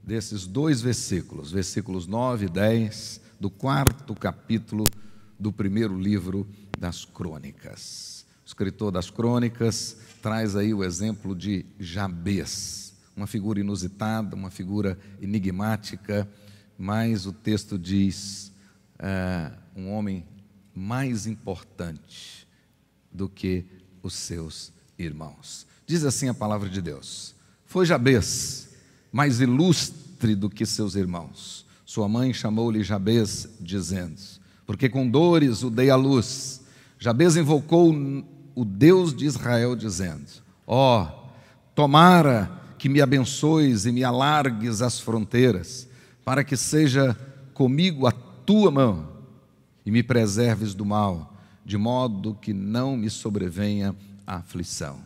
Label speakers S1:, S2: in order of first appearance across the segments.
S1: desses dois versículos, versículos 9 e 10, do 4º capítulo do primeiro livro das Crônicas. O escritor das Crônicas traz aí o exemplo de Jabez, uma figura inusitada, uma figura enigmática, mas o texto diz, um homem mais importante do que os seus irmãos. Diz assim a palavra de Deus: foi Jabez mais ilustre do que seus irmãos. Sua mãe chamou-lhe Jabez, dizendo: porque com dores o dei à luz. Jabez invocou o Deus de Israel, dizendo: tomara que me abençoes e me alargues as fronteiras, para que seja comigo a tua mão e me preserves do mal, de modo que não me sobrevenha a aflição.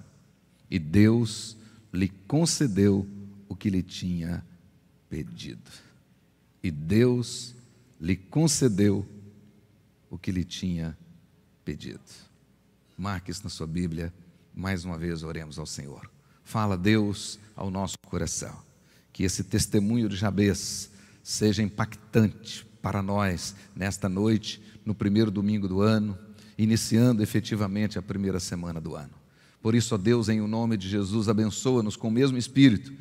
S1: E Deus lhe concedeu o que lhe tinha pedido. E Deus lhe concedeu o que lhe tinha pedido. Marque isso na sua Bíblia. Mais uma vez oremos ao Senhor. Fala, Deus, ao nosso coração. Que esse testemunho de Jabez seja impactante para nós nesta noite, no primeiro domingo do ano, iniciando efetivamente a primeira semana do ano. Por isso, ó Deus, em o nome de Jesus, abençoa-nos com o mesmo Espírito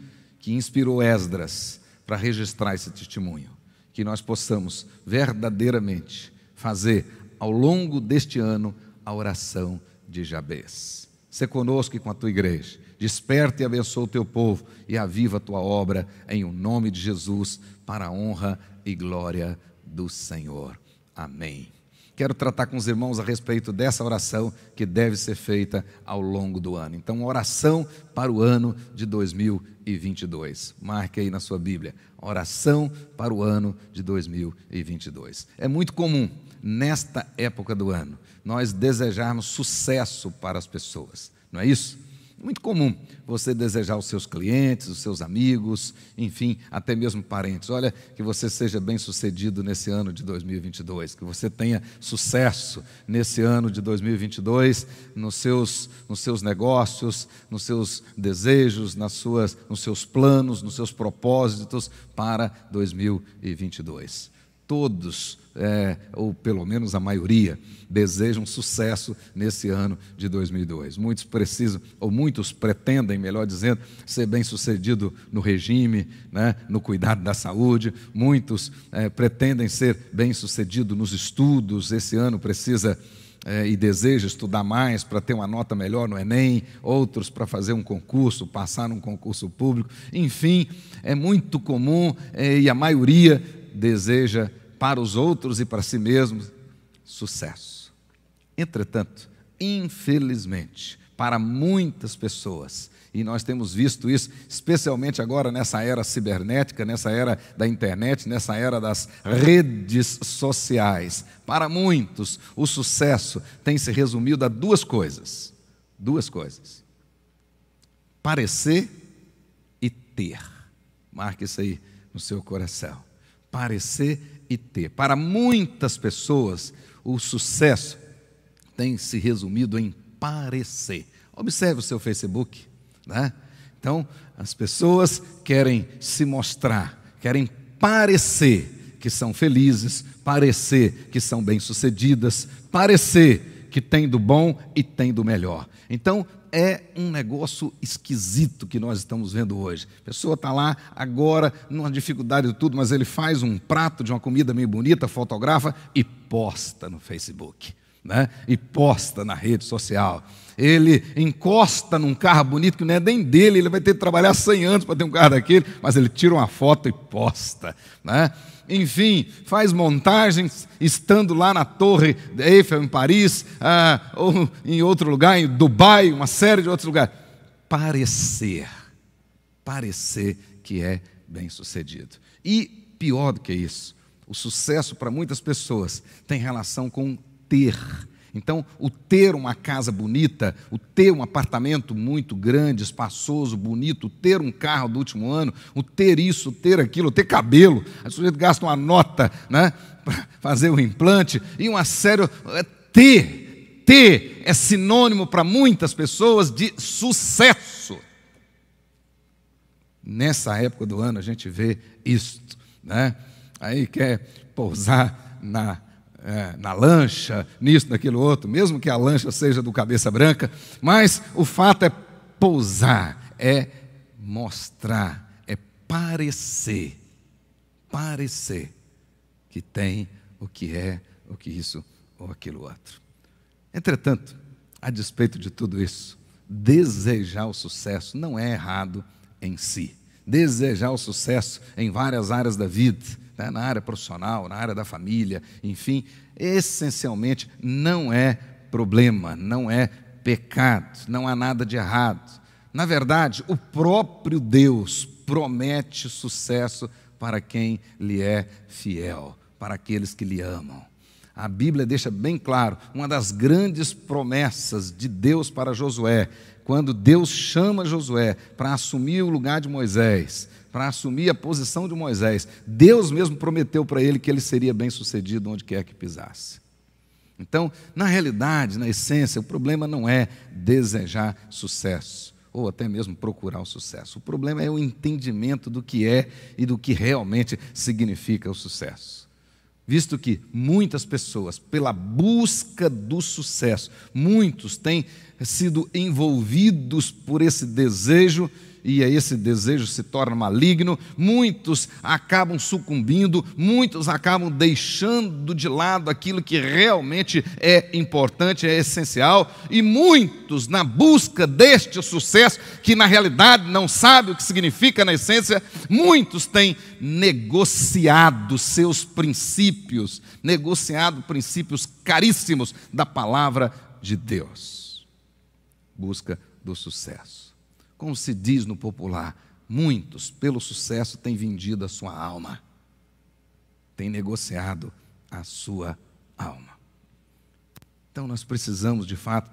S1: que inspirou Esdras para registrar esse testemunho. Que nós possamos verdadeiramente fazer ao longo deste ano a oração de Jabez. Sê conosco e com a tua igreja. Desperta e abençoa o teu povo e aviva a tua obra em o nome de Jesus, para a honra e glória do Senhor. Amém. Quero tratar com os irmãos a respeito dessa oração que deve ser feita ao longo do ano. Então, oração para o ano de 2022. Marque aí na sua Bíblia, oração para o ano de 2022. É muito comum, nesta época do ano, nós desejarmos sucesso para as pessoas, não é isso? Muito comum você desejar aos seus clientes, os seus amigos, enfim, até mesmo parentes. Olha, que você seja bem sucedido nesse ano de 2022, que você tenha sucesso nesse ano de 2022 nos seus negócios, nos seus desejos, nos seus planos, nos seus propósitos para 2022. Todos, ou pelo menos a maioria, desejam sucesso nesse ano de 2002. Muitos pretendem, melhor dizendo, ser bem-sucedido no regime, né, no cuidado da saúde. Muitos pretendem ser bem-sucedido nos estudos. Esse ano precisa e deseja estudar mais para ter uma nota melhor no Enem. Outros para fazer um concurso, passar num concurso público. Enfim, é muito comum e a maioria deseja para os outros e para si mesmo sucesso. Entretanto, infelizmente, para muitas pessoas, e nós temos visto isso, especialmente agora nessa era cibernética, nessa era da internet, nessa era das redes sociais, para muitos o sucesso tem se resumido a duas coisas: parecer e ter. Marque isso aí no seu coração. Parecer e ter. Para muitas pessoas, o sucesso tem se resumido em parecer. Observe o seu Facebook, né? Então, as pessoas querem se mostrar, querem parecer que são felizes, parecer que são bem-sucedidas, parecer que tem do bom e tem do melhor. Então, é um negócio esquisito que nós estamos vendo hoje. A pessoa está lá agora, numa dificuldade de tudo, mas ele faz um prato de uma comida meio bonita, fotografa e posta no Facebook, né? E posta na rede social. Ele encosta num carro bonito que não é nem dele, ele vai ter que trabalhar 100 anos para ter um carro daquele, mas ele tira uma foto e posta, né? Enfim, faz montagens estando lá na Torre Eiffel em Paris, ou em outro lugar, em Dubai, uma série de outros lugares. Parecer que é bem-sucedido. E pior do que isso, o sucesso para muitas pessoas tem relação com ter. Então, o ter uma casa bonita, o ter um apartamento muito grande, espaçoso, bonito, o ter um carro do último ano, o ter isso, o ter aquilo, o ter cabelo. A sujeito gasta uma nota, né, para fazer o implante e uma série... Ter é sinônimo para muitas pessoas de sucesso. nessa época do ano a gente vê isto, né? Aí quer pousar na lancha, nisso, naquilo outro, mesmo que a lancha seja do cabeça branca, mas o fato é pousar, é mostrar, é parecer que tem o que é, o que isso ou aquilo outro. Entretanto, a despeito de tudo isso, desejar o sucesso não é errado em si. Desejar o sucesso em várias áreas da vida, né? Na área profissional, na área da família, enfim, essencialmente não é problema, não é pecado, não há nada de errado. Na verdade, o próprio Deus promete sucesso para quem lhe é fiel, para aqueles que lhe amam. A Bíblia deixa bem claro, uma das grandes promessas de Deus para Josué, quando Deus chama Josué para assumir o lugar de Moisés, para assumir a posição de Moisés, Deus mesmo prometeu para ele que ele seria bem-sucedido onde quer que pisasse. Então, na realidade, na essência, o problema não é desejar sucesso, ou até mesmo procurar o sucesso. O problema é o entendimento do que é e do que realmente significa o sucesso. Visto que muitas pessoas, pela busca do sucesso, muitos têm sido envolvidos por esse desejo, e aí esse desejo se torna maligno, muitos acabam sucumbindo, muitos acabam deixando de lado aquilo que realmente é importante, é essencial, e muitos, na busca deste sucesso, que na realidade não sabe o que significa na essência, muitos têm negociado seus princípios, negociado princípios caríssimos da palavra de Deus. Busca do sucesso. Como se diz no popular, muitos, pelo sucesso, têm vendido a sua alma, têm negociado a sua alma. Então nós precisamos, de fato,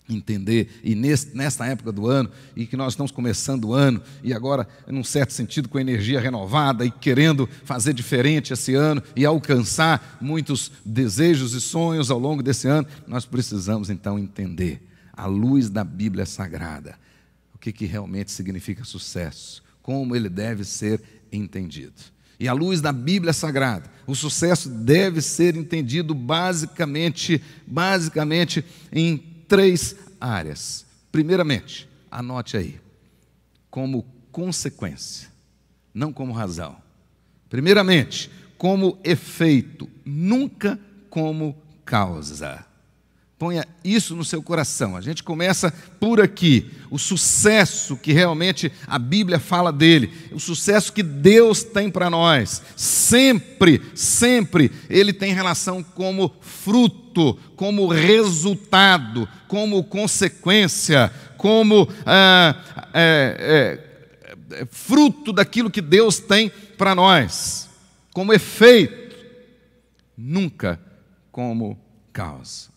S1: entender, e nesta época do ano, e que nós estamos começando o ano, e agora, num certo sentido, com energia renovada, e querendo fazer diferente esse ano, e alcançar muitos desejos e sonhos ao longo desse ano, nós precisamos então entender, à luz da Bíblia Sagrada, o que realmente significa sucesso, como ele deve ser entendido. E à luz da Bíblia Sagrada, o sucesso deve ser entendido basicamente em 3 áreas. Primeiramente, anote aí, como consequência, não como razão. Primeiramente, como efeito, nunca como causa. Ponha isso no seu coração. A gente começa por aqui. O sucesso que realmente a Bíblia fala dele, o sucesso que Deus tem para nós, sempre ele tem relação como fruto, como resultado, como consequência, como fruto daquilo que Deus tem para nós, como efeito, nunca como causa.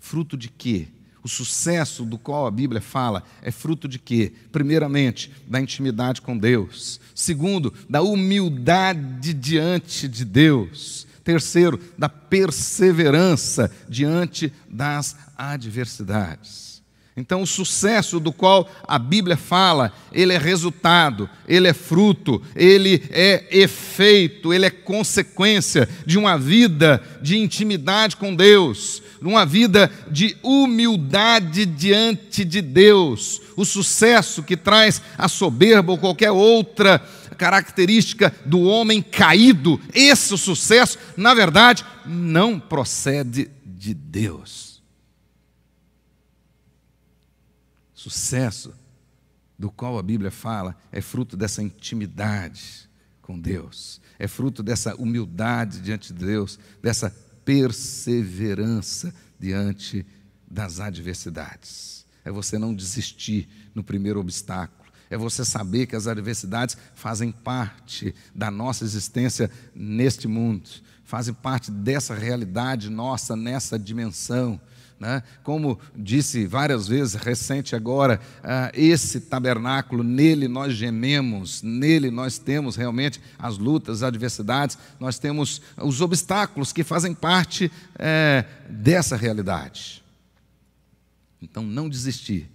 S1: Fruto de quê? O sucesso do qual a Bíblia fala é fruto de quê? Primeiramente, da intimidade com Deus. Segundo, da humildade diante de Deus. Terceiro, da perseverança diante das adversidades. Então, o sucesso do qual a Bíblia fala, ele é resultado, ele é fruto, ele é efeito, ele é consequência de uma vida de intimidade com Deus, de uma vida de humildade diante de Deus. O sucesso que traz a soberba ou qualquer outra característica do homem caído, esse sucesso, na verdade, não procede de Deus. Sucesso do qual a Bíblia fala é fruto dessa intimidade com Deus, é fruto dessa humildade diante de Deus, dessa perseverança diante das adversidades. É você não desistir no primeiro obstáculo, é você saber que as adversidades fazem parte da nossa existência neste mundo, fazem parte dessa realidade nossa, nessa dimensão. Como disse várias vezes, recente agora, esse tabernáculo, nele nós gememos, nele nós temos realmente as lutas, as adversidades, nós temos os obstáculos que fazem parte dessa realidade. Então, não desistir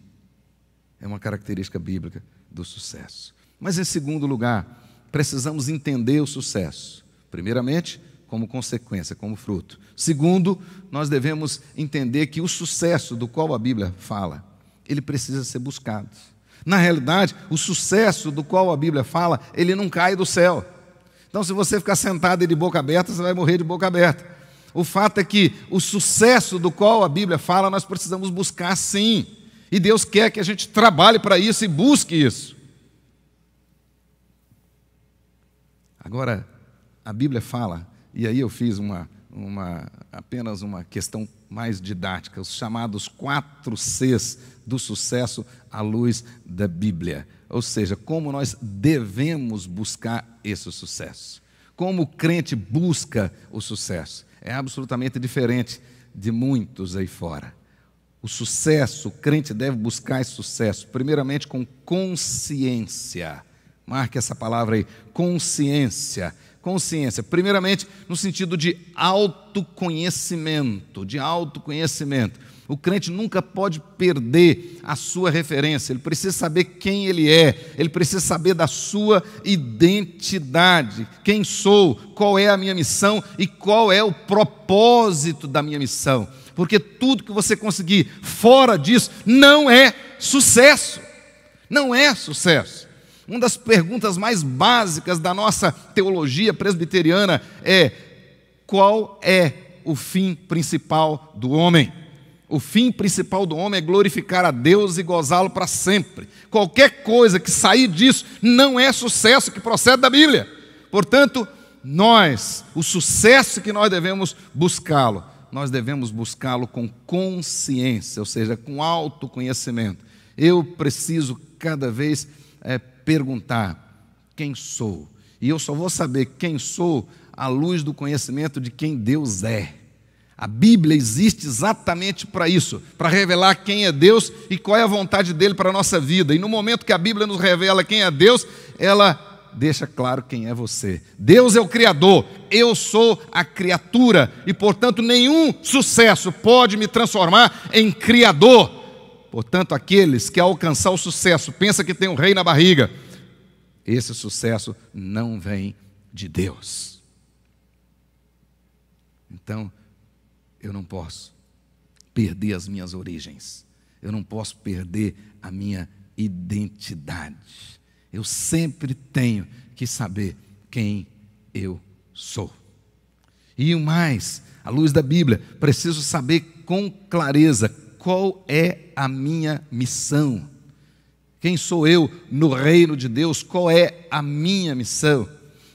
S1: é uma característica bíblica do sucesso. Mas, em segundo lugar, precisamos entender o sucesso. Primeiramente, como consequência, como fruto. Segundo, nós devemos entender que o sucesso do qual a Bíblia fala, ele precisa ser buscado. Na realidade, o sucesso do qual a Bíblia fala, ele não cai do céu. Então, se você ficar sentado e de boca aberta, você vai morrer de boca aberta. O fato é que o sucesso do qual a Bíblia fala, nós precisamos buscar sim. E Deus quer que a gente trabalhe para isso e busque isso. Agora, a Bíblia fala, e aí eu fiz apenas uma questão mais didática, os chamados 4 Cs do sucesso à luz da Bíblia. Ou seja, como nós devemos buscar esse sucesso. Como o crente busca o sucesso. É absolutamente diferente de muitos aí fora. O sucesso, o crente deve buscar esse sucesso, primeiramente com consciência. Marque essa palavra aí, consciência. Consciência, primeiramente no sentido de autoconhecimento, O crente nunca pode perder a sua referência, ele precisa saber quem ele é, ele precisa saber da sua identidade, quem sou, qual é a minha missão e qual é o propósito da minha missão, porque tudo que você conseguir fora disso não é sucesso, não é sucesso. Uma das perguntas mais básicas da nossa teologia presbiteriana é: qual é o fim principal do homem? O fim principal do homem é glorificar a Deus e gozá-lo para sempre. Qualquer coisa que sair disso não é sucesso que procede da Bíblia. Portanto, o sucesso que nós devemos buscá-lo, nós devemos buscá-lo com consciência, ou seja, com autoconhecimento. Eu preciso cada vez perguntar quem sou. E eu só vou saber quem sou à luz do conhecimento de quem Deus é. A Bíblia existe exatamente para isso, para revelar quem é Deus e qual é a vontade dele para a nossa vida. E no momento que a Bíblia nos revela quem é Deus, ela deixa claro quem é você. Deus é o Criador, eu sou a criatura e, portanto, nenhum sucesso pode me transformar em criador. Portanto, aqueles que ao alcançar o sucesso pensam que tem um rei na barriga, esse sucesso não vem de Deus. Então, eu não posso perder as minhas origens, eu não posso perder a minha identidade. Eu sempre tenho que saber quem eu sou. E o mais, à luz da Bíblia, preciso saber com clareza qual é a minha missão. Quem sou eu no reino de Deus? Qual é a minha missão?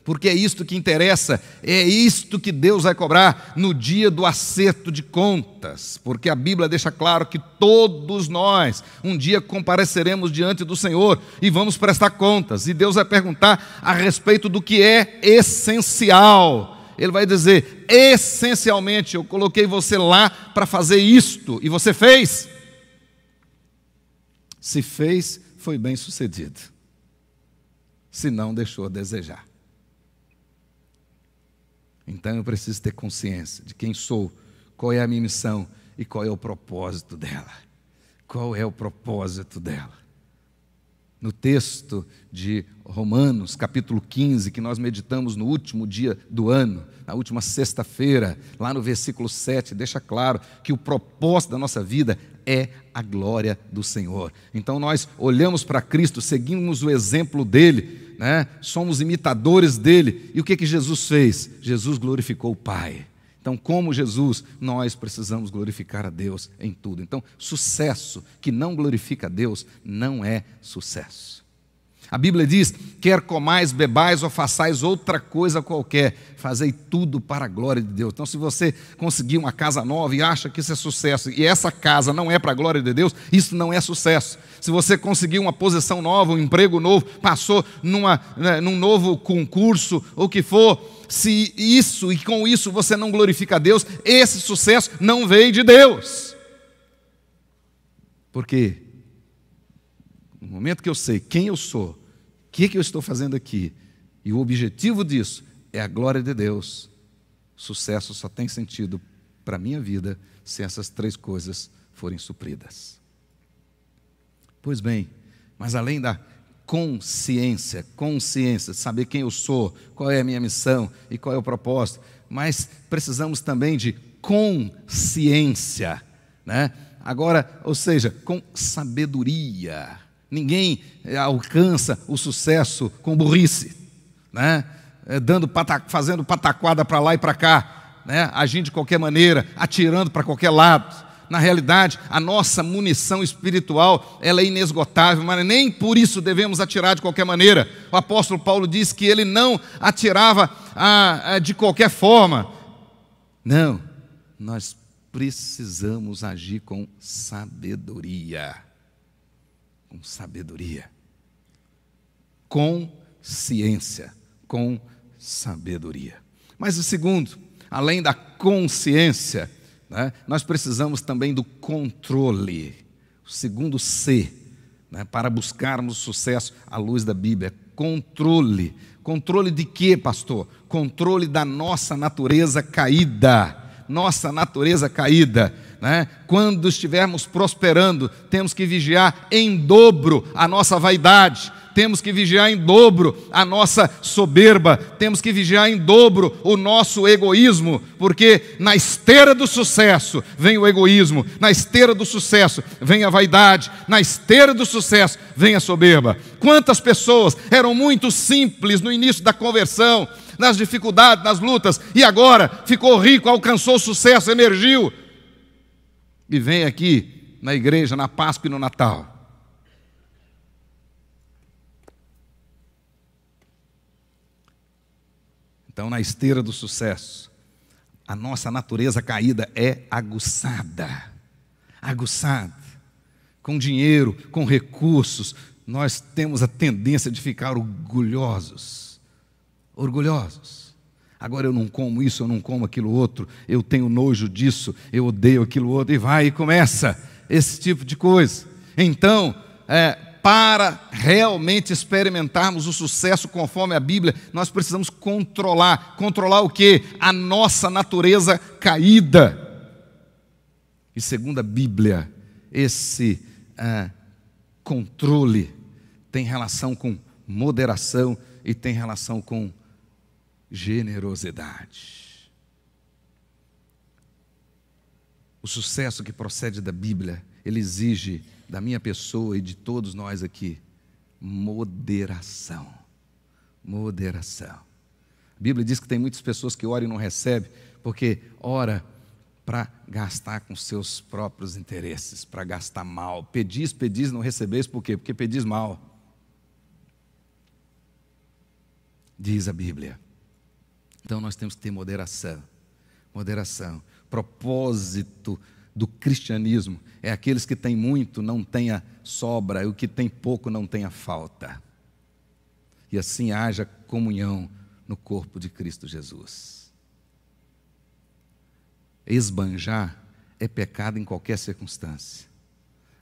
S1: Porque é isto que interessa, é isto que Deus vai cobrar no dia do acerto de contas. Porque a Bíblia deixa claro que todos nós um dia compareceremos diante do Senhor e vamos prestar contas. E Deus vai perguntar a respeito do que é essencial. Ele vai dizer: essencialmente, eu coloquei você lá para fazer isto, e você fez? Se fez, foi bem sucedido. Se não, deixou a desejar. Então eu preciso ter consciência de quem sou, qual é a minha missão e qual é o propósito dela. Qual é o propósito dela? No texto de Romanos, capítulo 15, que nós meditamos no último dia do ano, na última sexta-feira, lá no versículo 7, deixa claro que o propósito da nossa vida é a glória do Senhor. Então nós olhamos para Cristo, seguimos o exemplo dele, somos imitadores dele. E o que Jesus fez? Jesus glorificou o Pai. Então, como Jesus, nós precisamos glorificar a Deus em tudo. Então, sucesso que não glorifica a Deus não é sucesso. A Bíblia diz: quer comais, bebais ou façais outra coisa qualquer, fazei tudo para a glória de Deus. Então, se você conseguir uma casa nova e acha que isso é sucesso, e essa casa não é para a glória de Deus, isso não é sucesso. Se você conseguir uma posição nova, um emprego novo, passou num novo concurso, ou o que for, se isso e com isso você não glorifica a Deus, esse sucesso não veio de Deus. Porque no momento que eu sei quem eu sou, o que eu estou fazendo aqui, e o objetivo disso é a glória de Deus, sucesso só tem sentido para a minha vida se essas 3 coisas forem supridas. Pois bem, mas além da consciência, saber quem eu sou, qual é a minha missão e qual é o propósito, mas precisamos também de consciência, né? Agora, ou seja, com sabedoria. Ninguém alcança o sucesso com burrice, né? Fazendo pataquada para lá e para cá, né? Agindo de qualquer maneira, atirando para qualquer lado. Na realidade, a nossa munição espiritual, ela é inesgotável, mas nem por isso devemos atirar de qualquer maneira. O apóstolo Paulo diz que ele não atirava de qualquer forma. Não, nós precisamos agir com sabedoria. Com sabedoria. Com ciência. Com sabedoria. Mas o segundo, além da consciência, né, nós precisamos também do controle. O segundo C, né, para buscarmos sucesso à luz da Bíblia. Controle. Controle de quê, pastor? Controle da nossa natureza caída. Nossa natureza caída, né? Quando estivermos prosperando, temos que vigiar em dobro a nossa vaidade, temos que vigiar em dobro a nossa soberba, temos que vigiar em dobro o nosso egoísmo, porque na esteira do sucesso vem o egoísmo, na esteira do sucesso vem a vaidade, na esteira do sucesso vem a soberba. Quantas pessoas eram muito simples no início da conversão, nas dificuldades, nas lutas, e agora ficou rico, alcançou sucesso, emergiu, e vem aqui na igreja, na Páscoa e no Natal. Então, na esteira do sucesso, a nossa natureza caída é aguçada, com dinheiro, com recursos, nós temos a tendência de ficar orgulhosos. Agora eu não como isso, eu não como aquilo outro, eu tenho nojo disso, eu odeio aquilo outro, e vai e começa esse tipo de coisa. Então, para realmente experimentarmos o sucesso conforme a Bíblia, nós precisamos controlar o quê? A nossa natureza caída. E segundo a Bíblia, esse controle tem relação com moderação e tem relação com generosidade. O sucesso que procede da Bíblia, ele exige da minha pessoa e de todos nós aqui moderação. A Bíblia diz que tem muitas pessoas que oram e não recebem porque ora para gastar com seus próprios interesses, para gastar mal. Pedis, não recebeis, por quê? Porque pedis mal. Diz a Bíblia. Então nós temos que ter moderação. Propósito do cristianismo é aqueles que têm muito não tenha sobra, e o que tem pouco não tenha falta. E assim haja comunhão no corpo de Cristo Jesus. Esbanjar é pecado em qualquer circunstância.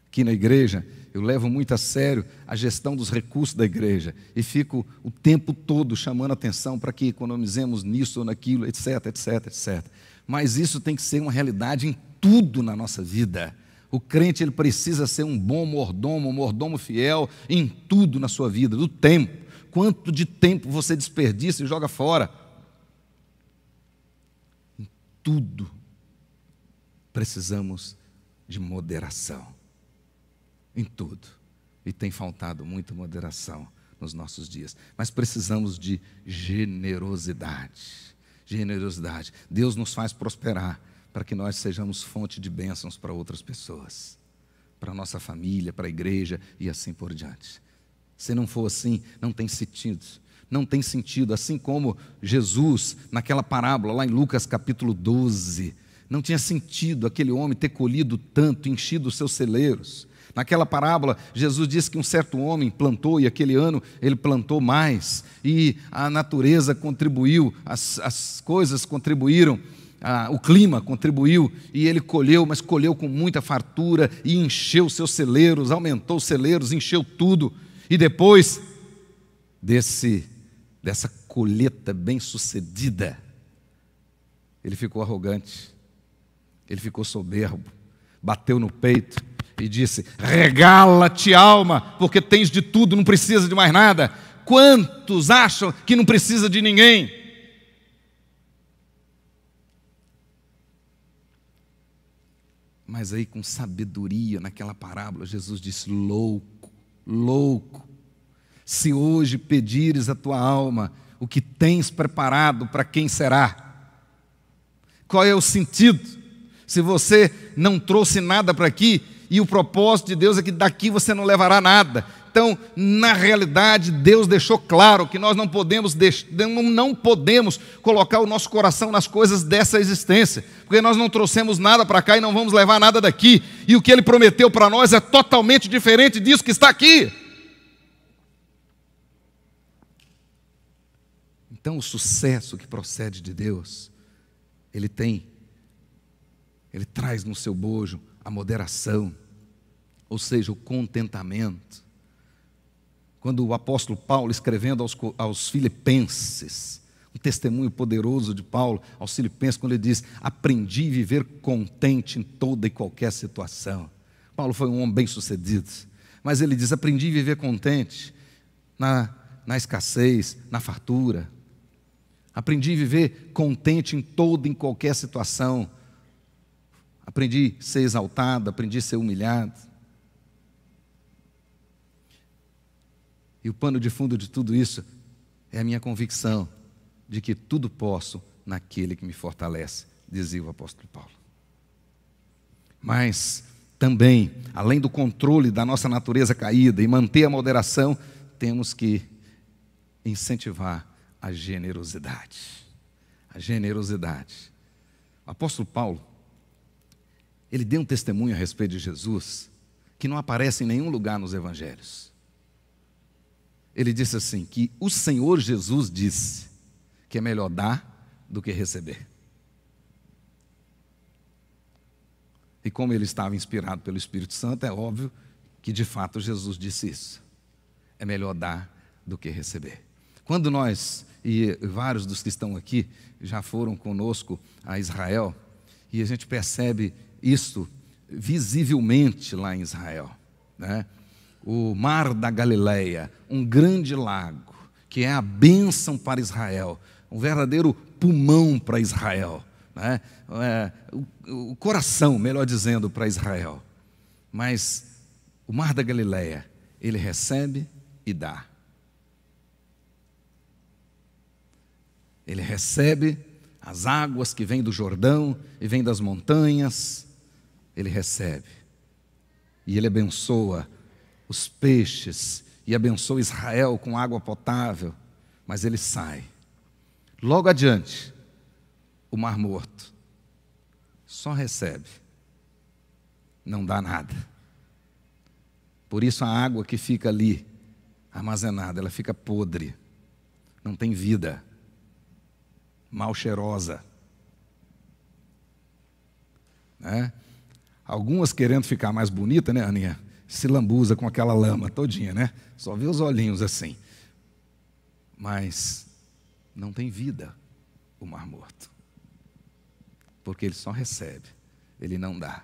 S1: Aqui na igreja, eu levo muito a sério a gestão dos recursos da igreja e fico o tempo todo chamando atenção para que economizemos nisso ou naquilo, etc. Mas isso tem que ser uma realidade em tudo na nossa vida. O crente, ele precisa ser um bom mordomo, um mordomo fiel em tudo na sua vida, do tempo. Quanto de tempo você desperdiça e joga fora? Em tudo precisamos de moderação. Em tudo. E tem faltado muita moderação nos nossos dias. Mas precisamos de generosidade. Deus nos faz prosperar para que nós sejamos fonte de bênçãos para outras pessoas, para a nossa família, para a igreja e assim por diante. Se não for assim, não tem sentido. Não tem sentido, assim como Jesus, naquela parábola lá em Lucas capítulo 12, não tinha sentido aquele homem ter colhido tanto, enchido os seus celeiros. Naquela parábola, Jesus disse que um certo homem plantou e aquele ano ele plantou mais. E a natureza contribuiu, as coisas contribuíram, o clima contribuiu e ele colheu, mas colheu com muita fartura e encheu seus celeiros, aumentou os celeiros, encheu tudo. E depois dessa colheita bem-sucedida, ele ficou arrogante, ele ficou soberbo, bateu no peito e disse: regala-te, alma, porque tens de tudo, não precisa de mais nada. Quantos acham que não precisa de ninguém? Mas aí, com sabedoria, naquela parábola, Jesus disse: louco, louco, se hoje pedires a tua alma, o que tens preparado, para quem será? Qual é o sentido? Se você não trouxe nada para aqui, e o propósito de Deus é que daqui você não levará nada. Então, na realidade, Deus deixou claro que nós não podemos colocar o nosso coração nas coisas dessa existência, porque nós não trouxemos nada para cá e não vamos levar nada daqui, e o que Ele prometeu para nós é totalmente diferente disso que está aqui. Então, o sucesso que procede de Deus, Ele traz no seu bojo a moderação, ou seja, o contentamento. Quando o apóstolo Paulo, escrevendo aos Filipenses, um testemunho poderoso de Paulo aos Filipenses, quando ele diz: aprendi a viver contente em toda e qualquer situação. Paulo foi um homem bem sucedido, mas ele diz: aprendi a viver contente na escassez, na fartura. Aprendi a viver contente em toda e em qualquer situação. Aprendi a ser exaltado, aprendi a ser humilhado. E o pano de fundo de tudo isso é a minha convicção de que tudo posso naquele que me fortalece, dizia o apóstolo Paulo. Mas também, além do controle da nossa natureza caída e manter a moderação, temos que incentivar a generosidade. A generosidade. O apóstolo Paulo, ele deu um testemunho a respeito de Jesus que não aparece em nenhum lugar nos evangelhos. Ele disse assim, que o Senhor Jesus disse que é melhor dar do que receber. E como ele estava inspirado pelo Espírito Santo, é óbvio que de fato Jesus disse isso. É melhor dar do que receber. Quando nós, e vários dos que estão aqui, já foram conosco a Israel, e a gente percebe isso visivelmente lá em Israel, né? O Mar da Galileia, um grande lago, que é a bênção para Israel, um verdadeiro pulmão para Israel, né? O coração, melhor dizendo, para Israel. Mas o Mar da Galileia, ele recebe e dá. Ele recebe as águas que vêm do Jordão e vêm das montanhas, ele recebe. E ele abençoa os peixes e abençoa Israel com água potável, mas ele sai. Logo adiante, o Mar Morto só recebe, não dá nada. Por isso a água que fica ali armazenada, ela fica podre, não tem vida, mal cheirosa, né? Algumas querendo ficar mais bonita, né, Aninha? Se lambuza com aquela lama todinha, né? Só vê os olhinhos assim. Mas não tem vida o Mar Morto. Porque ele só recebe, ele não dá.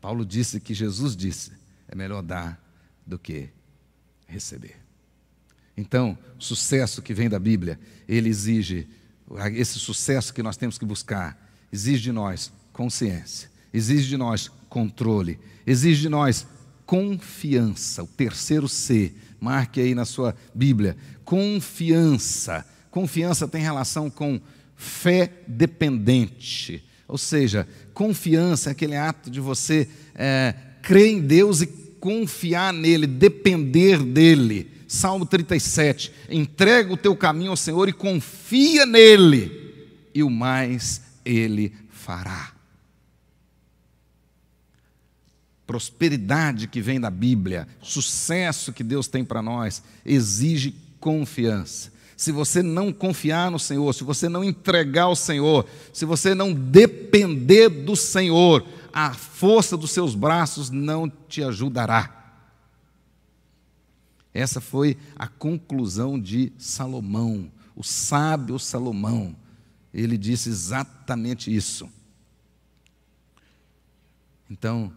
S1: Paulo disse que Jesus disse, é melhor dar do que receber. Então, o sucesso que vem da Bíblia, ele exige, esse sucesso que nós temos que buscar, exige de nós consciência, exige de nós controle, exige de nós confiança, o terceiro C, marque aí na sua Bíblia, confiança. Confiança tem relação com fé dependente, ou seja, confiança é aquele ato de você crer em Deus e confiar nele, depender dele. Salmo 37, entrega o teu caminho ao Senhor e confia nele, e o mais ele fará. Prosperidade que vem da Bíblia, sucesso que Deus tem para nós, exige confiança. Se você não confiar no Senhor, se você não entregar ao Senhor, se você não depender do Senhor, a força dos seus braços não te ajudará. Essa foi a conclusão de Salomão, o sábio Salomão. Ele disse exatamente isso. Então,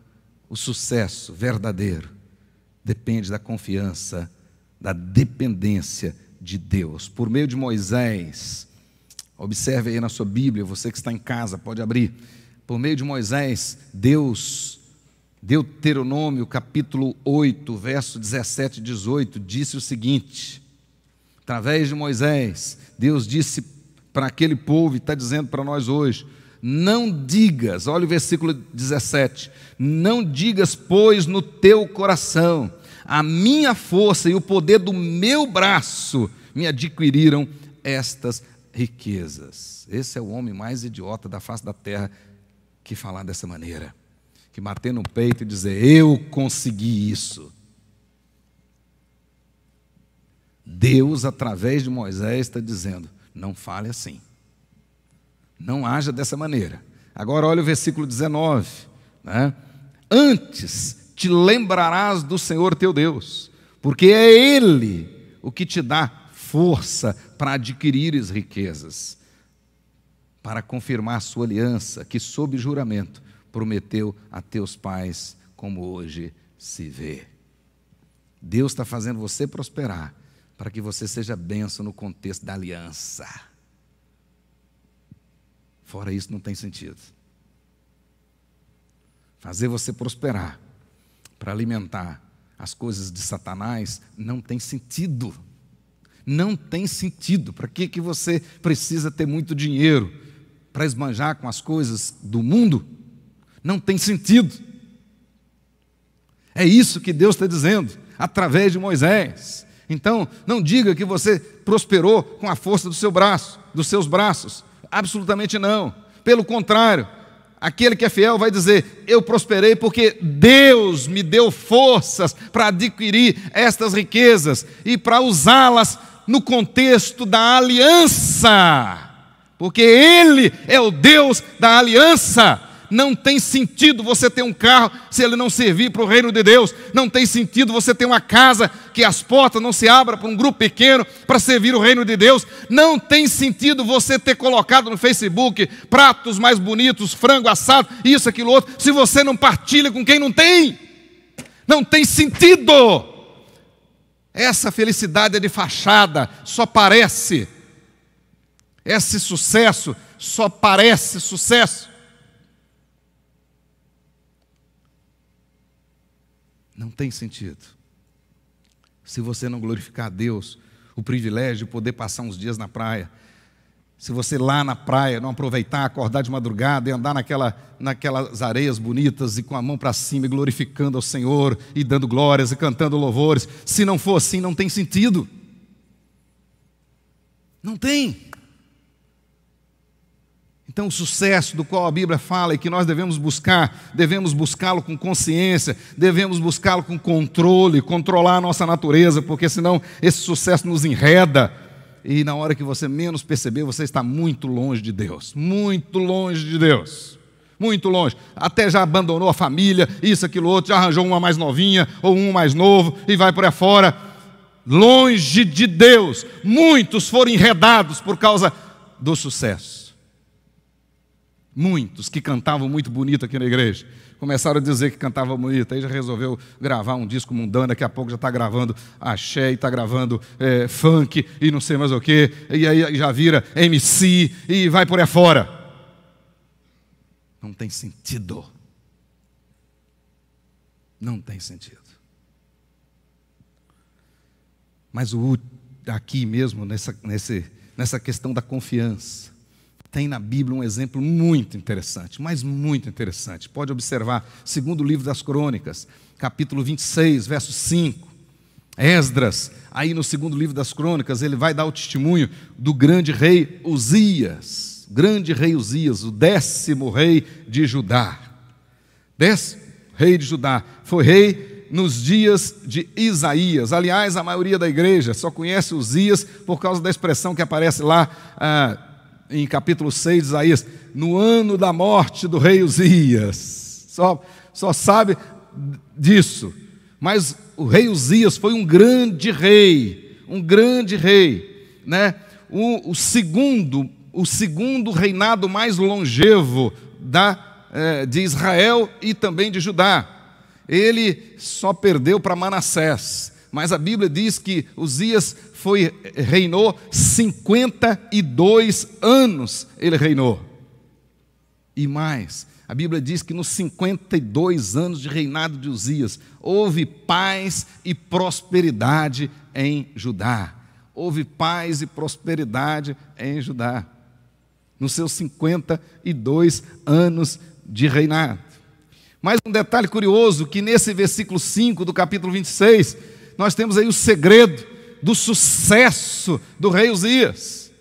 S1: o sucesso verdadeiro depende da confiança, da dependência de Deus. Por meio de Moisés, observe aí na sua Bíblia, você que está em casa pode abrir. Por meio de Moisés, Deus, Deuteronômio capítulo 8, verso 17 e 18, disse o seguinte: através de Moisés, Deus disse para aquele povo, e está dizendo para nós hoje: não digas, olha o versículo 17, não digas, pois, no teu coração, a minha força e o poder do meu braço me adquiriram estas riquezas. Esse é o homem mais idiota da face da terra que falar dessa maneira, que bater no peito e dizer: eu consegui isso. Deus, através de Moisés, está dizendo: não fale assim, não haja dessa maneira. Agora olha o versículo 19, né? Antes te lembrarás do Senhor teu Deus, porque é Ele o que te dá força para adquirires riquezas, para confirmar sua aliança, que sob juramento prometeu a teus pais, como hoje se vê. Deus está fazendo você prosperar, para que você seja bênção no contexto da aliança. Fora isso não tem sentido. Fazer você prosperar para alimentar as coisas de Satanás não tem sentido. Não tem sentido. Para que você precisa ter muito dinheiro para esbanjar com as coisas do mundo? Não tem sentido. É isso que Deus está dizendo através de Moisés. Então, não diga que você prosperou com a força do seu braço, dos seus braços. Absolutamente não. Pelo contrário, aquele que é fiel vai dizer: eu prosperei porque Deus me deu forças para adquirir estas riquezas e para usá-las no contexto da aliança, porque Ele é o Deus da aliança. Não tem sentido você ter um carro se ele não servir para o reino de Deus. Não tem sentido você ter uma casa que as portas não se abram para um grupo pequeno para servir o reino de Deus. Não tem sentido você ter colocado no Facebook pratos mais bonitos, frango assado, isso, aquilo, outro, se você não partilha com quem não tem. Não tem sentido. Essa felicidade é de fachada, só parece. Esse sucesso só parece sucesso. Não tem sentido. Se você não glorificar a Deus, o privilégio de poder passar uns dias na praia, se você lá na praia não aproveitar, acordar de madrugada e andar naquelas areias bonitas e com a mão para cima e glorificando ao Senhor e dando glórias e cantando louvores, se não for assim, não tem sentido. Não tem. Então o sucesso do qual a Bíblia fala e que nós devemos buscá-lo com consciência, devemos buscá-lo com controle, controlar a nossa natureza, porque senão esse sucesso nos enreda, e na hora que você menos perceber, você está muito longe de Deus, muito longe de Deus, muito longe, até já abandonou a família, isso, aquilo, outro, já arranjou uma mais novinha, ou um mais novo, e vai por aí fora, longe de Deus. Muitos foram enredados por causa do sucesso. Muitos que cantavam muito bonito aqui na igreja começaram a dizer que cantava bonito, aí já resolveu gravar um disco mundano, daqui a pouco já está gravando axé, e está gravando funk e não sei mais o que, e aí já vira MC e vai por aí fora. Não tem sentido. Não tem sentido. Mas aqui mesmo, nessa questão da confiança, tem na Bíblia um exemplo muito interessante, mas muito interessante. Pode observar, segundo livro das Crônicas, capítulo 26, verso 5. Esdras, aí no segundo livro das Crônicas, ele vai dar o testemunho do grande rei Uzias. Grande rei Uzias, o 10º rei de Judá. 10º rei de Judá. Foi rei nos dias de Isaías. Aliás, a maioria da igreja só conhece Uzias por causa da expressão que aparece lá em capítulo 6 de Isaías, no ano da morte do rei Uzias. Só sabe disso. Mas o rei Uzias foi um grande rei, né? O segundo reinado mais longevo de Israel e também de Judá. ele só perdeu para Manassés, mas a Bíblia diz que Uzias reinou 52 anos, ele reinou. E mais, a Bíblia diz que nos 52 anos de reinado de Uzias, houve paz e prosperidade em Judá. Houve paz e prosperidade em Judá, nos seus 52 anos de reinado. Mas um detalhe curioso, que nesse versículo 5 do capítulo 26, nós temos aí o segredo do sucesso do rei Uzias,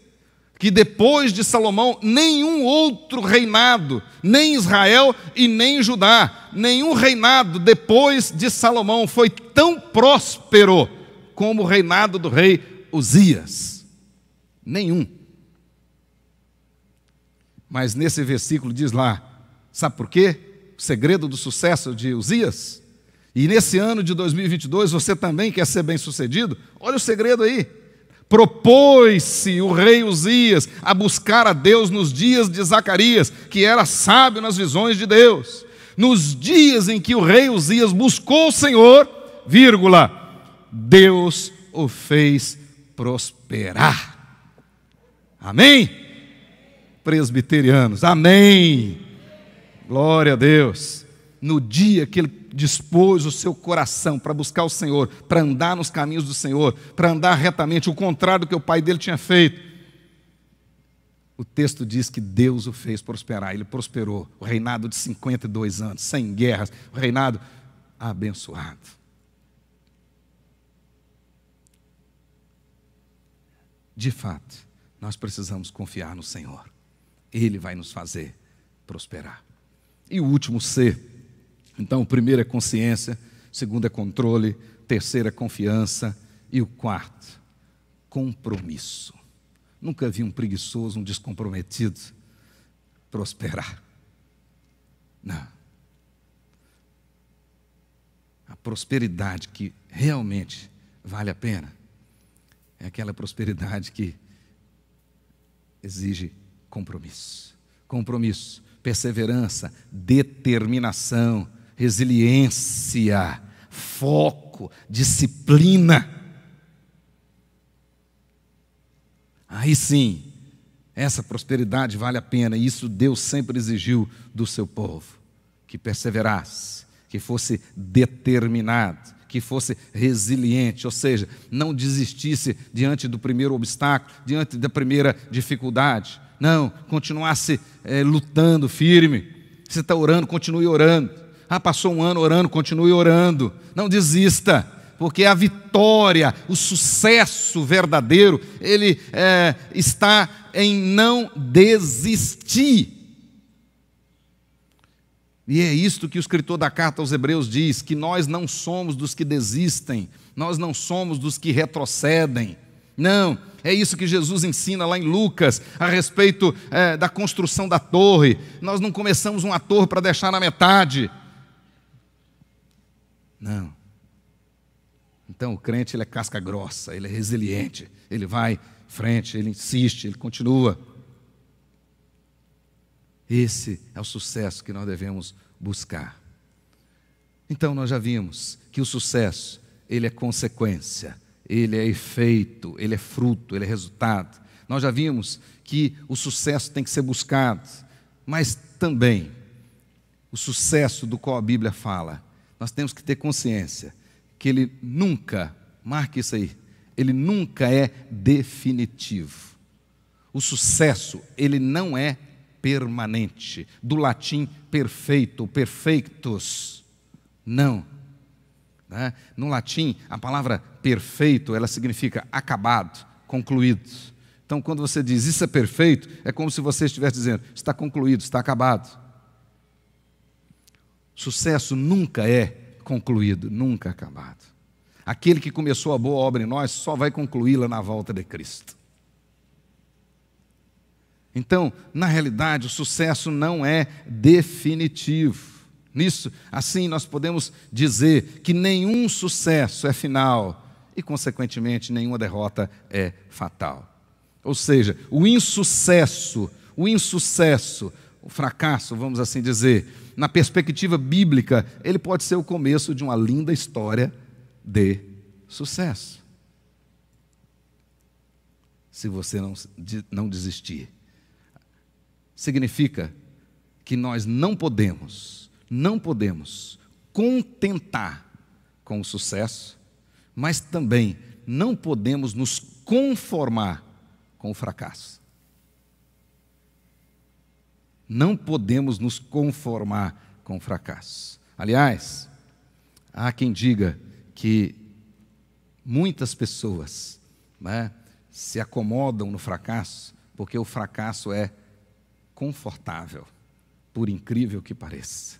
S1: que depois de Salomão, nenhum outro reinado, nem Israel e nem Judá, nenhum reinado depois de Salomão foi tão próspero como o reinado do rei Uzias. Nenhum. Mas nesse versículo diz lá, sabe por quê? O segredo do sucesso de Uzias. E nesse ano de 2022 você também quer ser bem-sucedido? Olha o segredo aí. Propôs-se o rei Uzias a buscar a Deus nos dias de Zacarias, que era sábio nas visões de Deus. Nos dias em que o rei Uzias buscou o Senhor, Deus o fez prosperar. Amém? Presbiterianos, amém. Glória a Deus. No dia que ele dispôs o seu coração para buscar o Senhor, para andar nos caminhos do Senhor, para andar retamente, o contrário do que o pai dele tinha feito, o texto diz que Deus o fez prosperar. Ele prosperou, o reinado de 52 anos, sem guerras, o reinado abençoado. De fato, nós precisamos confiar no Senhor. Ele vai nos fazer prosperar. E o último C, então o primeiro é consciência, o segundo é controle, o terceiro é confiança e o quarto, compromisso. Nunca vi um preguiçoso, um descomprometido prosperar. Não. A prosperidade que realmente vale a pena é aquela prosperidade que exige compromisso. Compromisso, perseverança, determinação, resiliência, foco, disciplina. Aí sim, essa prosperidade vale a pena, e isso Deus sempre exigiu do seu povo, que perseverasse, que fosse determinado, que fosse resiliente, ou seja, não desistisse diante do primeiro obstáculo, diante da primeira dificuldade. Não, continuasse lutando firme. Você está orando, continue orando. Passou um ano orando, continue orando. Não desista, porque a vitória, o sucesso verdadeiro, ele está em não desistir. E é isto que o escritor da carta aos Hebreus diz, que nós não somos dos que desistem, nós não somos dos que retrocedem. Não, é isso que Jesus ensina lá em Lucas, a respeito da construção da torre. Nós não começamos uma torre para deixar na metade. Não. Então o crente, ele é casca grossa, ele é resiliente, ele vai em frente, ele insiste, ele continua. Esse é o sucesso que nós devemos buscar. Então nós já vimos que o sucesso, ele é consequência, ele é efeito, ele é fruto, ele é resultado. Nós já vimos que o sucesso tem que ser buscado, mas também o sucesso do qual a Bíblia fala, nós temos que ter consciência que ele nunca, marque isso aí, ele nunca é definitivo. O sucesso, ele não é permanente, do latim perfeito, perfeitos, não. No latim, a palavra perfeito, ela significa acabado, concluído. Então, quando você diz isso é perfeito, é como se você estivesse dizendo, está concluído, está acabado. Sucesso nunca é concluído, nunca acabado. Aquele que começou a boa obra em nós só vai concluí-la na volta de Cristo. Então, na realidade, o sucesso não é definitivo. Nisso, assim, nós podemos dizer que nenhum sucesso é final e, consequentemente, nenhuma derrota é fatal. Ou seja, o insucesso o fracasso, vamos assim dizer, na perspectiva bíblica, ele pode ser o começo de uma linda história de sucesso. Se você não desistir. Significa que nós não podemos contentar com o sucesso, mas também não podemos nos conformar com o fracasso. Não podemos nos conformar com o fracasso. Aliás, há quem diga que muitas pessoas, né, se acomodam no fracasso porque o fracasso é confortável, por incrível que pareça.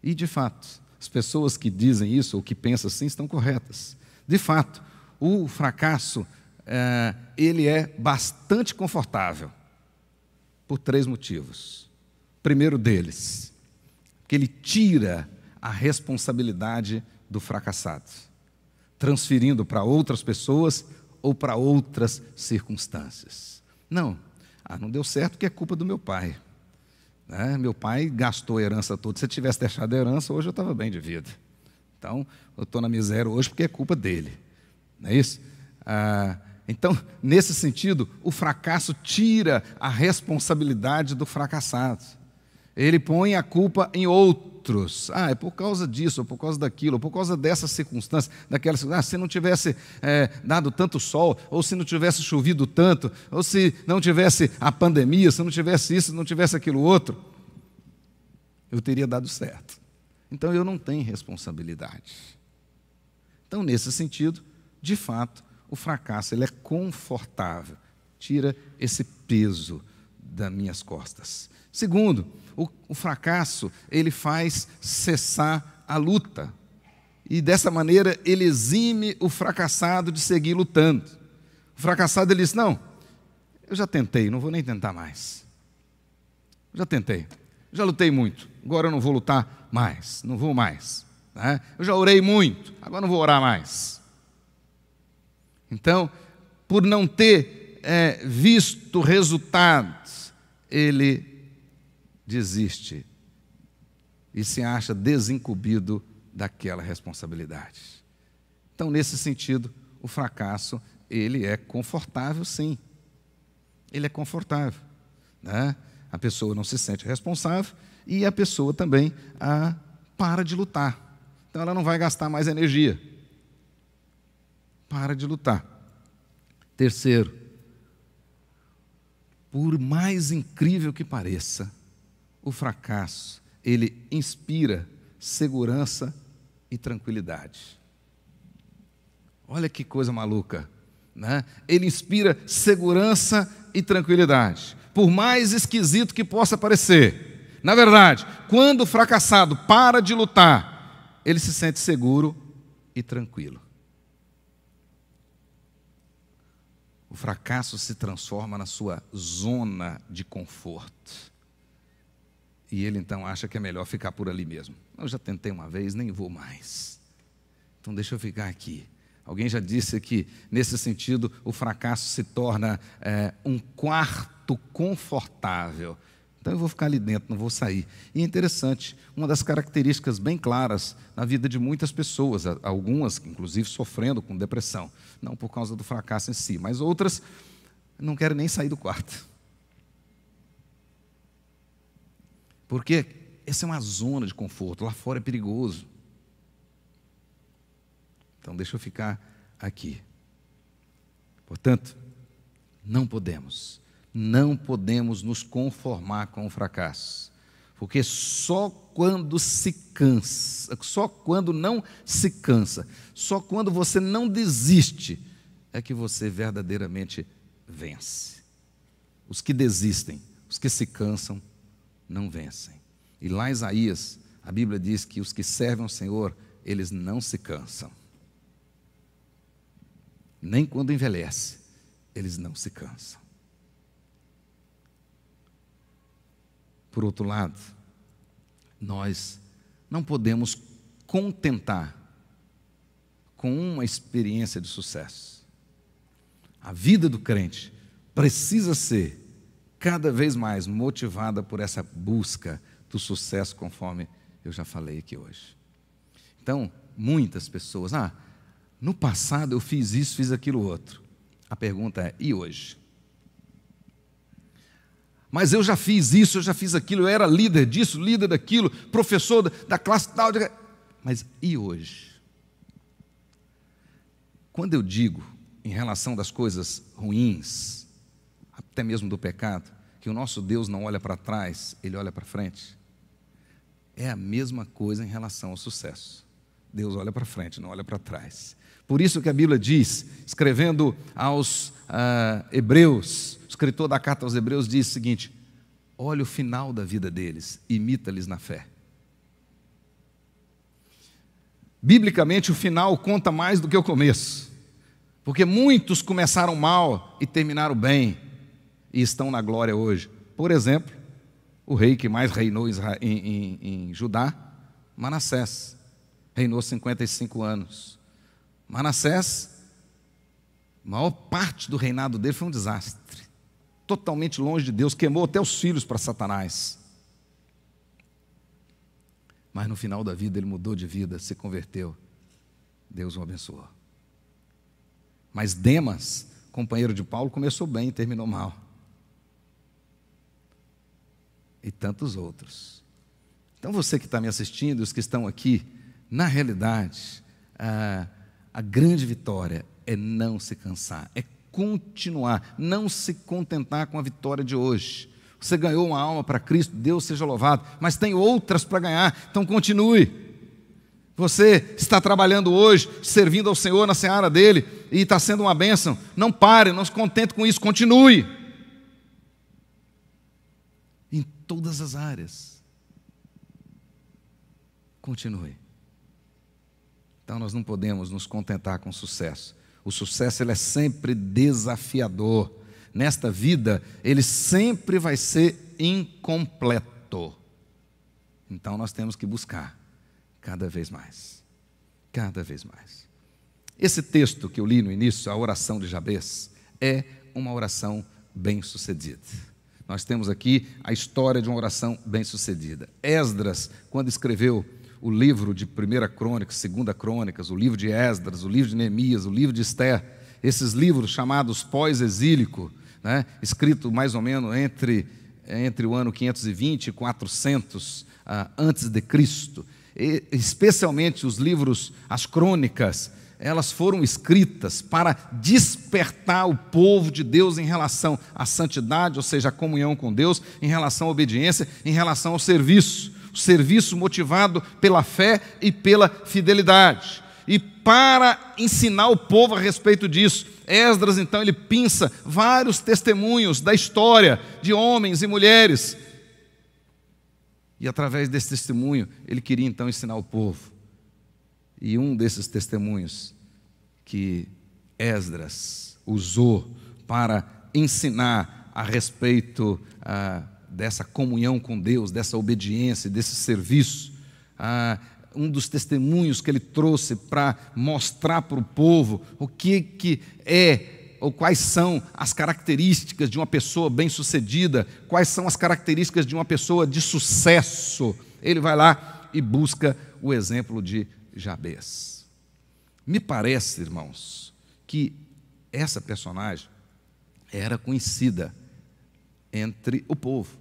S1: E, de fato, as pessoas que dizem isso ou que pensam assim estão corretas. De fato, o fracasso, ele é bastante confortável, por 3 motivos. Primeiro deles, que ele tira a responsabilidade do fracassado, transferindo para outras pessoas ou para outras circunstâncias. Não deu certo porque é culpa do meu pai. Meu pai gastou a herança toda. Se eu tivesse deixado a herança, hoje eu estava bem de vida. Então, eu estou na miséria hoje porque é culpa dele. Não é isso? Então, nesse sentido, o fracasso tira a responsabilidade do fracassado. Ele põe a culpa em outros. É por causa disso, ou por causa daquilo, ou por causa dessa circunstância, daquela circunstância. Se não tivesse dado tanto sol, ou se não tivesse chovido tanto, ou se não tivesse a pandemia, se não tivesse isso, se não tivesse aquilo outro, eu teria dado certo. Então, eu não tenho responsabilidade. Então, nesse sentido, de fato, o fracasso ele é confortável, tira esse peso das minhas costas. Segundo, o fracasso ele faz cessar a luta e dessa maneira ele exime o fracassado de seguir lutando. O fracassado ele diz: não, eu já tentei, não vou nem tentar mais. Já tentei, já lutei muito, agora eu não vou lutar mais, não vou mais. Né? Eu já orei muito, agora não vou orar mais. Então, por não ter visto resultados, ele desiste e se acha desincumbido daquela responsabilidade. Então, nesse sentido, o fracasso, ele é confortável, sim. Ele é confortável. Né? A pessoa não se sente responsável e a pessoa também para de lutar. Então, ela não vai gastar mais energia. Para de lutar. Terceiro, por mais incrível que pareça, o fracasso, ele inspira segurança e tranquilidade. Olha que coisa maluca, né? Ele inspira segurança e tranquilidade, por mais esquisito que possa parecer. Na verdade, quando o fracassado para de lutar, ele se sente seguro e tranquilo. O fracasso se transforma na sua zona de conforto. E ele então acha que é melhor ficar por ali mesmo. Eu já tentei uma vez, nem vou mais. Então deixa eu ficar aqui. Alguém já disse que, nesse sentido, o fracasso se torna um quarto confortável. Então eu vou ficar ali dentro, não vou sair. E é interessante, uma das características bem claras na vida de muitas pessoas, algumas, inclusive, sofrendo com depressão, não por causa do fracasso em si, mas outras não querem nem sair do quarto. Porque essa é uma zona de conforto, lá fora é perigoso. Então deixa eu ficar aqui. Portanto, não podemos nos conformar com o fracasso. Porque só quando se cansa, só quando não se cansa, só quando você não desiste, é que você verdadeiramente vence. Os que desistem, os que se cansam, não vencem. E lá em Isaías, a Bíblia diz que os que servem ao Senhor, eles não se cansam. Nem quando envelhece, eles não se cansam. Por outro lado, nós não podemos contentar com uma experiência de sucesso. A vida do crente precisa ser cada vez mais motivada por essa busca do sucesso, conforme eu já falei aqui hoje. Então, muitas pessoas, no passado eu fiz isso, fiz aquilo outro. A pergunta é, e hoje? Mas eu já fiz isso, eu já fiz aquilo, eu era líder disso, líder daquilo, professor da classe tal. Mas e hoje? Quando eu digo, em relação das coisas ruins, até mesmo do pecado, que o nosso Deus não olha para trás, Ele olha para frente, é a mesma coisa em relação ao sucesso. Deus olha para frente, não olha para trás. Por isso que a Bíblia diz, escrevendo aos Hebreus, o escritor da carta aos Hebreus diz o seguinte: olha o final da vida deles, imita-lhes na fé. Biblicamente, o final conta mais do que o começo, porque muitos começaram mal e terminaram bem, e estão na glória hoje. Por exemplo, o rei que mais reinou em Judá, Manassés, reinou 55 anos. Manassés, a maior parte do reinado dele foi um desastre, totalmente longe de Deus, queimou até os filhos para Satanás. Mas no final da vida ele mudou de vida, se converteu, Deus o abençoou. Mas Demas, companheiro de Paulo, começou bem e terminou mal. E tantos outros. Então você que está me assistindo, os que estão aqui, na realidade, a grande vitória é não se cansar, é continuar, não se contentar com a vitória de hoje. Você ganhou uma alma para Cristo, Deus seja louvado, mas tem outras para ganhar, então continue. Você está trabalhando hoje, servindo ao Senhor na seara dEle, e está sendo uma bênção, não pare, não se contente com isso, continue. Em todas as áreas. Continue. Então nós não podemos nos contentar com o sucesso. O sucesso ele é sempre desafiador. Nesta vida, ele sempre vai ser incompleto. Então nós temos que buscar cada vez mais. Cada vez mais. Esse texto que eu li no início, a oração de Jabez, é uma oração bem-sucedida. Nós temos aqui a história de uma oração bem-sucedida. Esdras, quando escreveu o livro de 1 Crônicas, 2 Crônicas, o livro de Esdras, o livro de Neemias, o livro de Esther, esses livros chamados pós-exílico, escrito mais ou menos entre o ano 520 e 400 antes de Cristo, e especialmente os livros, as crônicas, elas foram escritas para despertar o povo de Deus em relação à santidade, ou seja, à comunhão com Deus, em relação à obediência, em relação ao serviço. O serviço motivado pela fé e pela fidelidade. E para ensinar o povo a respeito disso, Esdras, então, ele pinça vários testemunhos da história de homens e mulheres. E através desse testemunho, ele queria então ensinar o povo. E um desses testemunhos que Esdras usou para ensinar a respeito dessa comunhão com Deus, dessa obediência, desse serviço, um dos testemunhos que ele trouxe para mostrar para o povo o que é, ou quais são as características de uma pessoa bem-sucedida, quais são as características de uma pessoa de sucesso. Ele vai lá e busca o exemplo de Jabez. Me parece, irmãos, que essa personagem era conhecida entre o povo.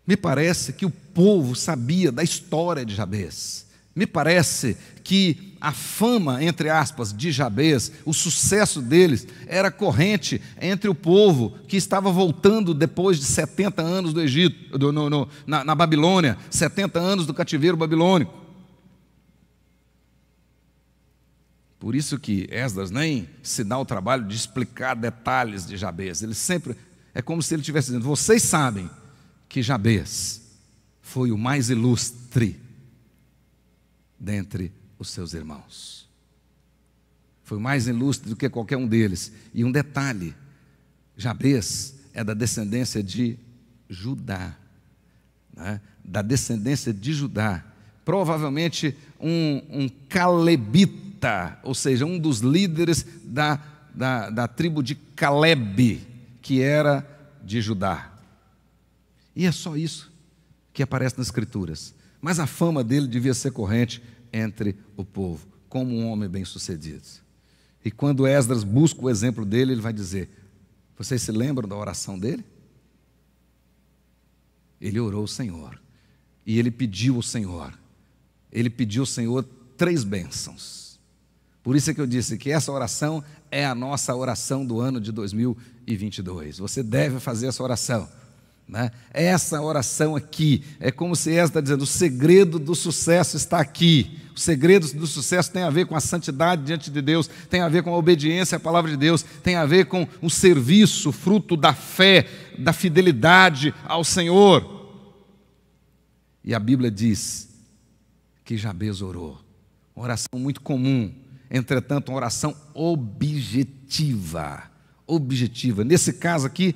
S1: Me parece que o povo sabia da história de Jabez. Me parece que a fama, entre aspas, de Jabez, o sucesso deles, era corrente entre o povo que estava voltando depois de 70 anos do Egito, na Babilônia, 70 anos do cativeiro babilônico. Por isso que Esdras nem se dá o trabalho de explicar detalhes de Jabez. Ele sempre, é como se ele estivesse dizendo, vocês sabem que Jabez foi o mais ilustre dentre os seus irmãos. Foi mais ilustre do que qualquer um deles. E um detalhe, Jabez é da descendência de Judá, da descendência de Judá. Provavelmente um calebita, ou seja, um dos líderes da tribo de Calebe, que era de Judá. E é só isso que aparece nas Escrituras. Mas a fama dele devia ser corrente entre o povo, como um homem bem-sucedido. E quando Esdras busca o exemplo dele, ele vai dizer: vocês se lembram da oração dele? Ele orou ao Senhor. E ele pediu ao Senhor. Ele pediu ao Senhor 3 bênçãos. Por isso é que eu disse que essa oração é a nossa oração do ano de 2022. Você deve fazer essa oração, né? Essa oração aqui é como se Esdras está dizendo: o segredo do sucesso está aqui. O segredo do sucesso tem a ver com a santidade diante de Deus, tem a ver com a obediência à palavra de Deus, tem a ver com o serviço, fruto da fé, da fidelidade ao Senhor. E a Bíblia diz que Jabez orou, uma oração muito comum, entretanto uma oração objetiva. Nesse caso aqui,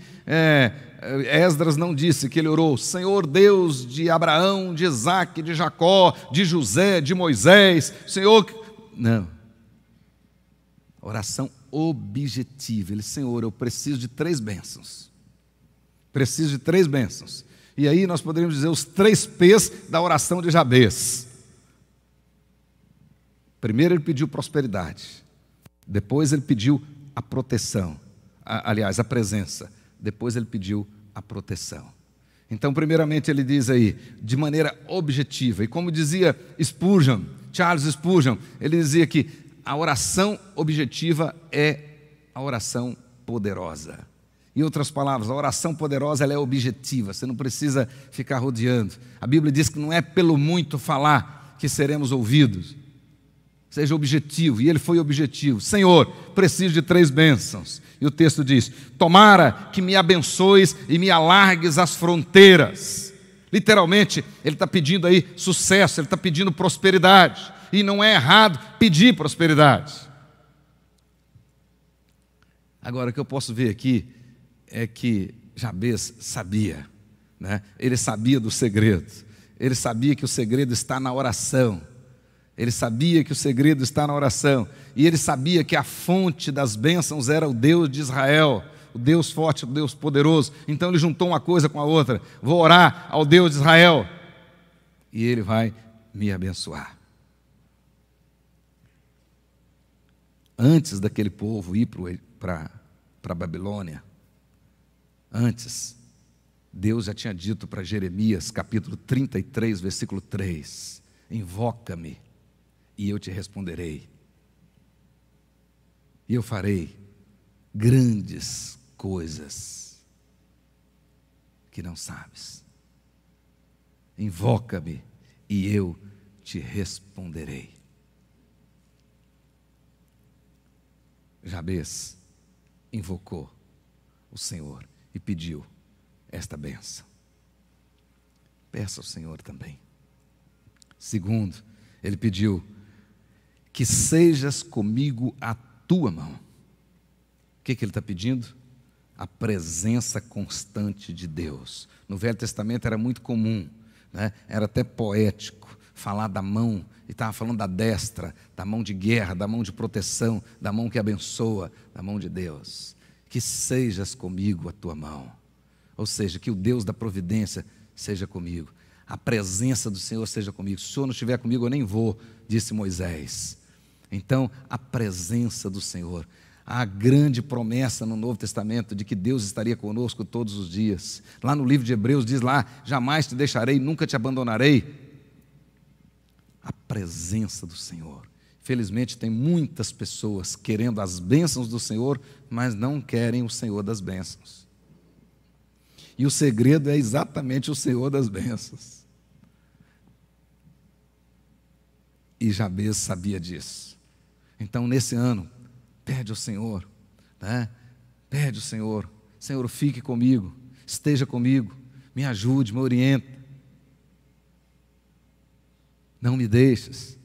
S1: Esdras não disse que ele orou: Senhor Deus de Abraão, de Isaque, de Jacó, de José, de Moisés, Senhor... Não. Oração objetiva. Ele: Senhor, eu preciso de 3 bênçãos. Preciso de 3 bênçãos. E aí nós poderíamos dizer os 3 P's da oração de Jabez. Primeiro ele pediu prosperidade. Depois ele pediu a proteção. Aliás, a presença. Depois ele pediu a proteção. Então, primeiramente ele diz aí, de maneira objetiva. E como dizia Spurgeon, Charles Spurgeon, ele dizia que a oração objetiva é a oração poderosa. Em outras palavras, a oração poderosa ela é objetiva, você não precisa ficar rodeando. A Bíblia diz que não é pelo muito falar que seremos ouvidos. Seja objetivo, e ele foi objetivo. Senhor, preciso de 3 bênçãos. E o texto diz: tomara que me abençoes e me alargues as fronteiras. Literalmente, ele está pedindo aí sucesso, ele está pedindo prosperidade. E não é errado pedir prosperidade. Agora, o que eu posso ver aqui é que Jabez sabia, né? Ele sabia do segredo. Ele sabia que o segredo está na oração. Ele sabia que o segredo está na oração. E ele sabia que a fonte das bênçãos era o Deus de Israel, o Deus forte, o Deus poderoso. Então ele juntou uma coisa com a outra: vou orar ao Deus de Israel e ele vai me abençoar. Antes daquele povo ir para a Babilônia, antes, Deus já tinha dito para Jeremias, capítulo 33, versículo 3: invoca-me e eu te responderei, e eu farei grandes coisas que não sabes. Invoca-me e eu te responderei. Jabez invocou o Senhor e pediu esta bênção. Peça ao Senhor também. Segundo, ele pediu: que sejas comigo a tua mão. O que ele está pedindo? A presença constante de Deus. No Velho Testamento era muito comum, né? Era até poético falar da mão, e estava falando da destra, da mão de guerra, da mão de proteção, da mão que abençoa, da mão de Deus. Que sejas comigo a tua mão. Ou seja, que o Deus da providência seja comigo. A presença do Senhor seja comigo. Se o Senhor não estiver comigo, eu nem vou, disse Moisés. Então, a presença do Senhor. A grande promessa no Novo Testamento de que Deus estaria conosco todos os dias. Lá no livro de Hebreus diz lá: jamais te deixarei, nunca te abandonarei. A presença do Senhor. Felizmente tem muitas pessoas querendo as bênçãos do Senhor, mas não querem o Senhor das bênçãos. E o segredo é exatamente o Senhor das bênçãos. E Jabez sabia disso. Então, nesse ano, pede ao Senhor, né? Pede ao Senhor: Senhor, fique comigo, esteja comigo, me ajude, me oriente. Não me deixes.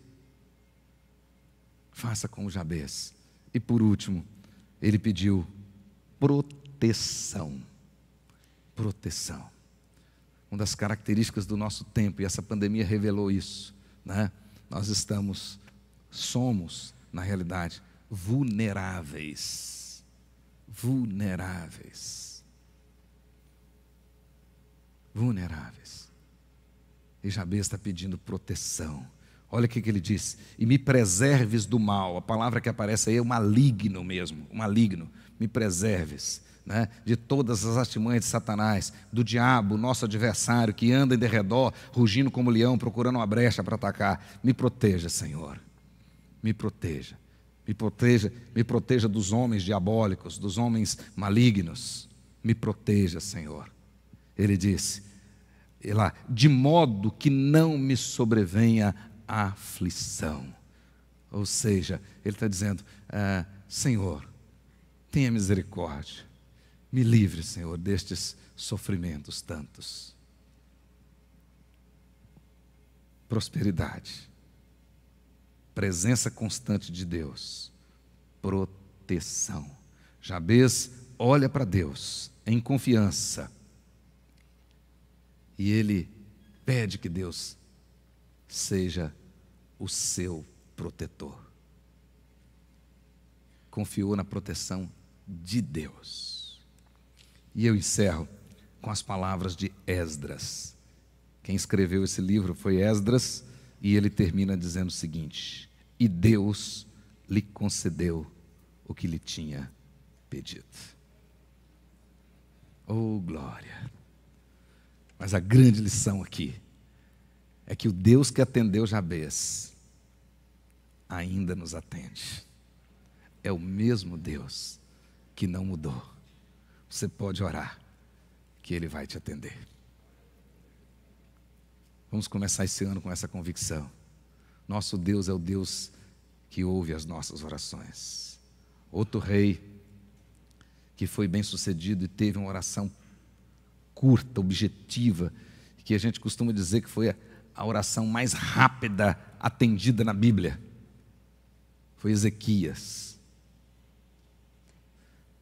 S1: Faça como Jabez. E por último, ele pediu proteção. Proteção. Uma das características do nosso tempo, e essa pandemia revelou isso, né? Nós somos, na realidade, vulneráveis. Vulneráveis. vulneráveis. E Jabez está pedindo proteção. Olha o que ele diz: e me preserves do mal. A palavra que aparece aí é o maligno mesmo, o maligno. Me preserves, né, de todas as artimanhas de Satanás, do diabo, nosso adversário, que anda em derredor, rugindo como leão, procurando uma brecha para atacar. Me proteja, Senhor. Me proteja. Me proteja dos homens diabólicos, dos homens malignos. Me proteja, Senhor. Ele disse, lá, de modo que não me sobrevenha a aflição. Ou seja, ele está dizendo, Senhor, tenha misericórdia. Me livre, Senhor, destes sofrimentos tantos. Prosperidade. Presença constante de Deus, proteção. Jabez olha para Deus em confiança e ele pede que Deus seja o seu protetor. Confiou na proteção de Deus. E eu encerro com as palavras de Esdras. Quem escreveu esse livro foi Esdras. E ele termina dizendo o seguinte: e Deus lhe concedeu o que lhe tinha pedido. Oh, glória! Mas a grande lição aqui é que o Deus que atendeu Jabez ainda nos atende. É o mesmo Deus que não mudou. Você pode orar, que Ele vai te atender. Vamos começar esse ano com essa convicção. Nosso Deus é o Deus que ouve as nossas orações. Outro rei que foi bem sucedido e teve uma oração curta, objetiva, que a gente costuma dizer que foi a oração mais rápida atendida na Bíblia, foi Ezequias.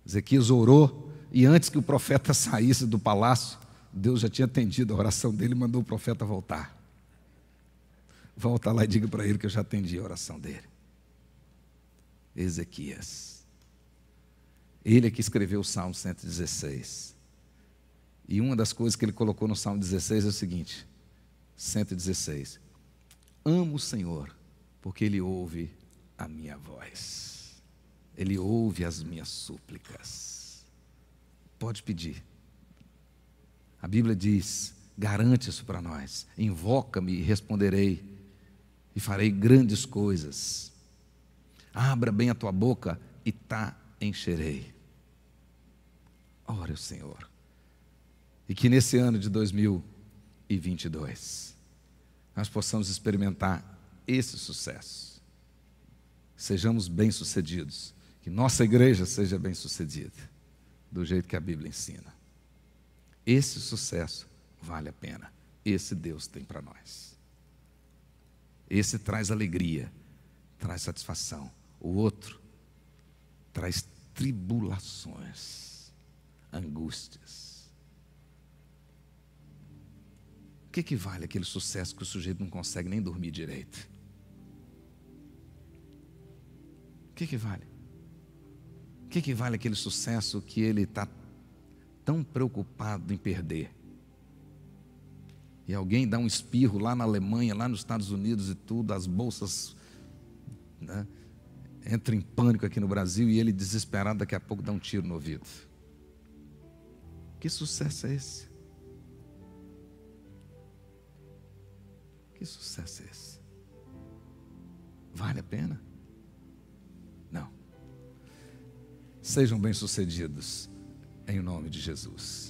S1: Ezequias orou e antes que o profeta saísse do palácio, Deus já tinha atendido a oração dele e mandou o profeta voltar. Volta lá e diga para ele que eu já atendi a oração dele. Ezequias. Ele é que escreveu o Salmo 116. E uma das coisas que ele colocou no Salmo 16 é o seguinte: 116. Amo o Senhor, porque Ele ouve a minha voz. Ele ouve as minhas súplicas. Pode pedir. A Bíblia diz, garante isso para nós: invoca-me e responderei, e farei grandes coisas. Abra bem a tua boca e encherei. Ore ao Senhor. E que nesse ano de 2022, nós possamos experimentar esse sucesso. Sejamos bem-sucedidos. Que nossa igreja seja bem-sucedida, do jeito que a Bíblia ensina. Esse sucesso vale a pena. Esse Deus tem para nós. Esse traz alegria, traz satisfação. O outro traz tribulações, angústias. O que vale aquele sucesso que o sujeito não consegue nem dormir direito? O que vale? O que vale aquele sucesso que ele está tão preocupado em perder? E alguém dá um espirro lá na Alemanha, lá nos Estados Unidos e tudo, as bolsas, né, entram em pânico aqui no Brasil e ele desesperado daqui a pouco dá um tiro no ouvido. Que sucesso é esse? Que sucesso é esse? Vale a pena? Não. Sejam bem-sucedidos em nome de Jesus.